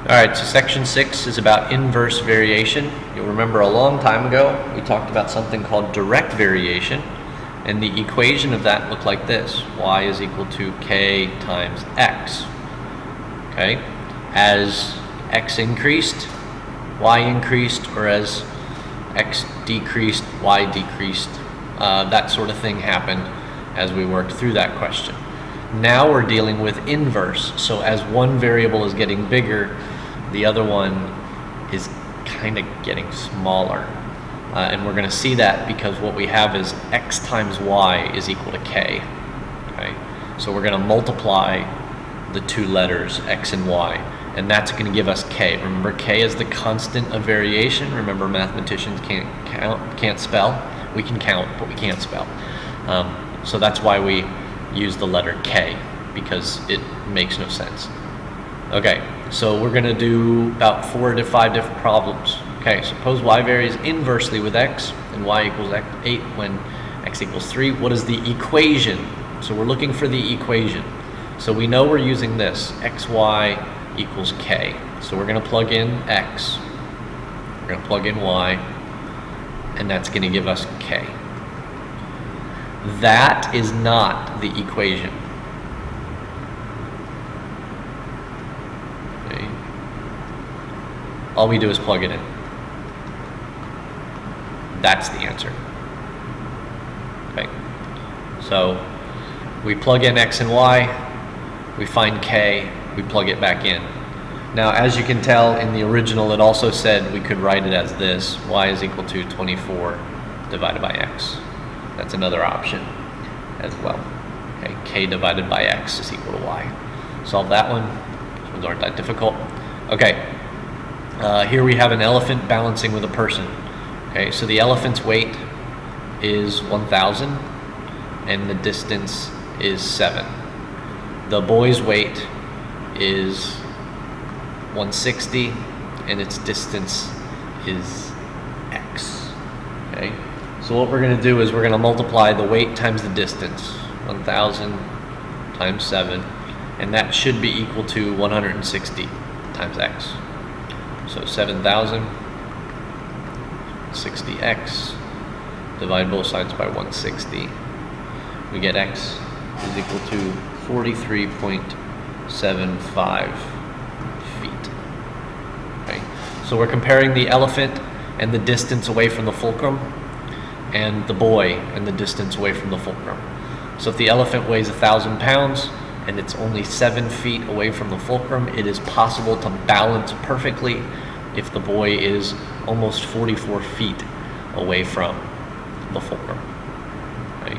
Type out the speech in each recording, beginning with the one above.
Alright, so section 6 is about inverse variation. You'll remember a long time ago we talked about something called direct variation, and the equation of that looked like this: y is equal to k times x. Okay? As x increased, y increased, or as x decreased, y decreased. That sort of thing happened as we worked through that question. Now we're dealing with inverse, so as one variable is getting bigger, the other one is kind of getting smaller. And we're going to see that because what we have is x times y is equal to k. Okay? So we're going to multiply the two letters x and y, and that's going to give us k. Remember, k is the constant of variation. Remember, mathematicians can't spell. We can count, but we can't spell. So that's why we use the letter k, because it makes no sense. Okay, so we're going to do about 4 to 5 different problems. Okay, suppose y varies inversely with x and y equals 8 when x equals 3. What is the equation? So we're looking for the equation. So we know we're using this, xy equals k. So we're going to plug in x, we're going to plug in y, and that's going to give us k. That is not the equation. Okay. All we do is plug it in. That's the answer. Okay. So we plug in x and y, we find k, we plug it back in. Now, as you can tell, in the original it also said we could write it as this: y is equal to 24 divided by x. That's another option as well. Okay, k divided by x is equal to y. Solve that one. These ones aren't that difficult. Okay, here we have an elephant balancing with a person. Okay, so the elephant's weight is 1,000 and the distance is 7. The boy's weight is 160 and its distance is x. Okay. So what we're going to do is we're going to multiply the weight times the distance, 1,000 times 7, and that should be equal to 160 times x. So 7,000, 60x, divide both sides by 160. We get x is equal to 43.75 feet. Okay. So we're comparing the elephant and the distance away from the fulcrum, and the boy and the distance away from the fulcrum. So if the elephant weighs 1,000 pounds and it's only 7 feet away from the fulcrum, it is possible to balance perfectly if the boy is almost 44 feet away from the fulcrum. Okay.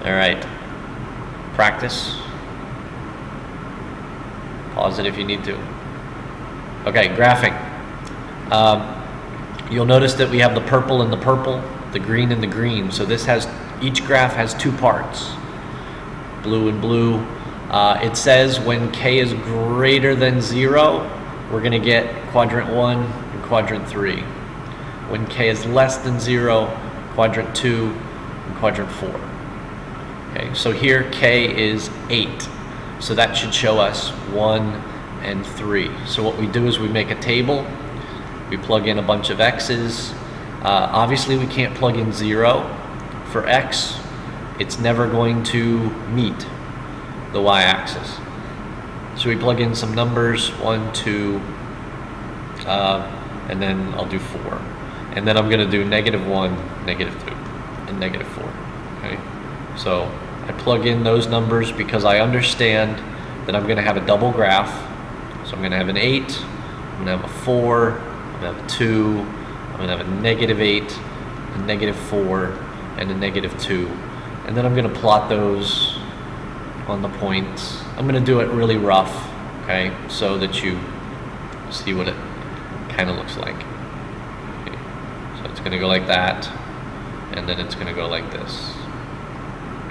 All right. Practice. Pause it if you need to. Okay, graphing. You'll notice that we have the purple and the purple, the green and the green. So this has, each graph has two parts, blue and blue. It says when k is greater than 0, we're going to get quadrant 1 and quadrant 3. When k is less than 0, quadrant 2 and quadrant 4. Okay, so here k is 8. So that should show us 1 and 3. So what we do is we make a table. We plug in a bunch of x's. Obviously we can't plug in 0 for x. It's never going to meet the y-axis. So we plug in some numbers, 1, 2, and then I'll do 4. And then I'm going to do -1, -2, and -4. Okay? So I plug in those numbers because I understand that I'm going to have a double graph. So I'm going to have an 8, I'm going to have a 4, I'm going to have a 2, I'm going to have a -8, a -4, and a -2. And then I'm going to plot those on the points. I'm going to do it really rough, okay, so that you see what it kind of looks like. Okay. So it's going to go like that, and then it's going to go like this.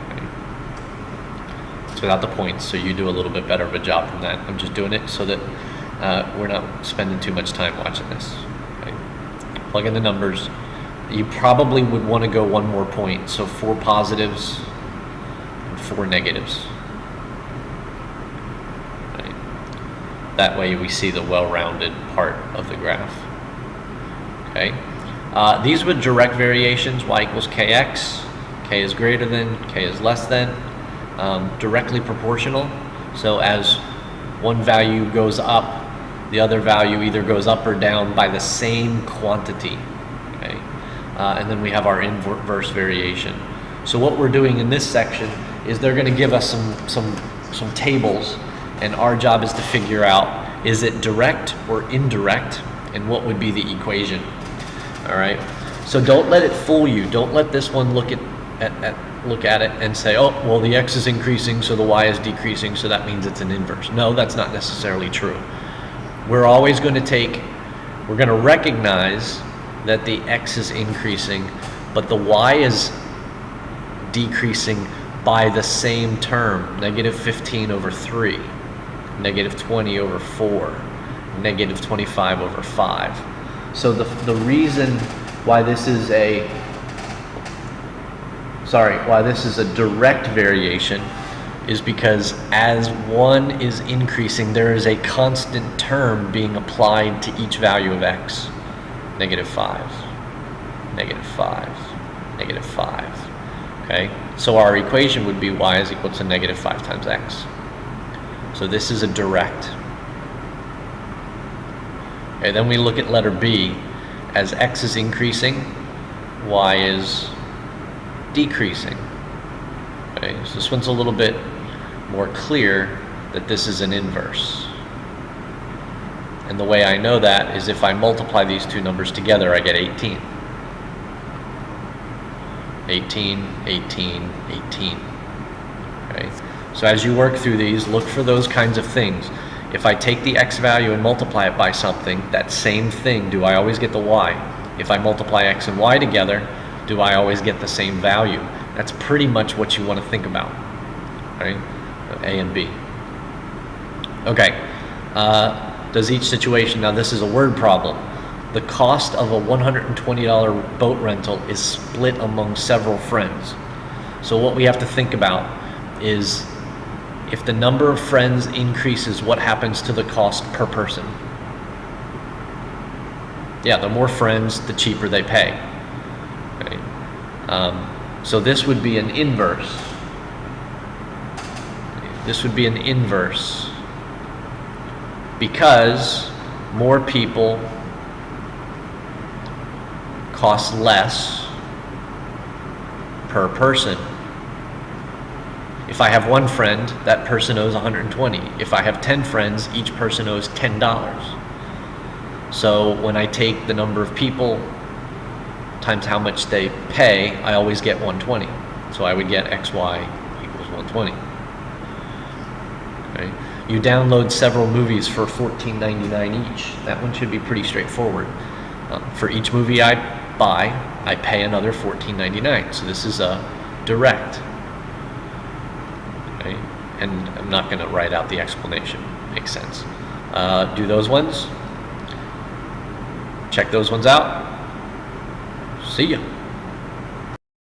Okay. It's without the points, so you do a little bit better of a job than that. I'm just doing it so that we're not spending too much time watching this. Okay. Plug in the numbers. You probably would want to go one more point, so 4 positives and 4 negatives. That way we see the well-rounded part of the graph. Okay. These were direct variations, y equals kx, k is greater than, k is less than, directly proportional. So as one value goes up, the other value either goes up or down by the same quantity. Okay. And then we have our inverse variation. So what we're doing in this section is they're going to give us some tables, and our job is to figure out, is it direct or indirect, and what would be the equation. All right. So don't let it fool you. Don't let this one look at it and say, oh, well, the x is increasing, so the y is decreasing, so that means it's an inverse. No, that's not necessarily true. We're always going to we're going to recognize that the x is increasing, but the y is decreasing by the same term, negative 15 over 3, negative 20 over 4, negative 25 over 5. So the reason why this is a direct variation is because as one is increasing, there is a constant term being applied to each value of x. Negative 5, negative 5, negative 5. Okay, so our equation would be y is equal to negative 5 times x. So this is a direct. Okay, then we look at letter B. As x is increasing, y is decreasing. Okay, so this one's a little bit more clear that this is an inverse. And the way I know that is if I multiply these two numbers together, I get 18. 18, 18, 18. Okay? So as you work through these, look for those kinds of things. If I take the x value and multiply it by something, that same thing, do I always get the y? If I multiply x and y together, do I always get the same value? That's pretty much what you want to think about, right? A and B. Okay. Does each situation, now this is a word problem. The cost of a $120 boat rental is split among several friends. So what we have to think about is if the number of friends increases, what happens to the cost per person? Yeah, the more friends, the cheaper they pay. Okay. So this would be an inverse. This would be an inverse because more people cost less per person. If I have one friend, that person owes 120. If I have 10 friends, each person owes $10. So when I take the number of people times how much they pay, I always get 120. So I would get xy equals 120. Okay. You download several movies for $14.99 each. That one should be pretty straightforward. For each movie I buy, I pay another $14.99. So this is a direct. Okay. And I'm not going to write out the explanation. Makes sense. Do those ones. Check those ones out. See ya.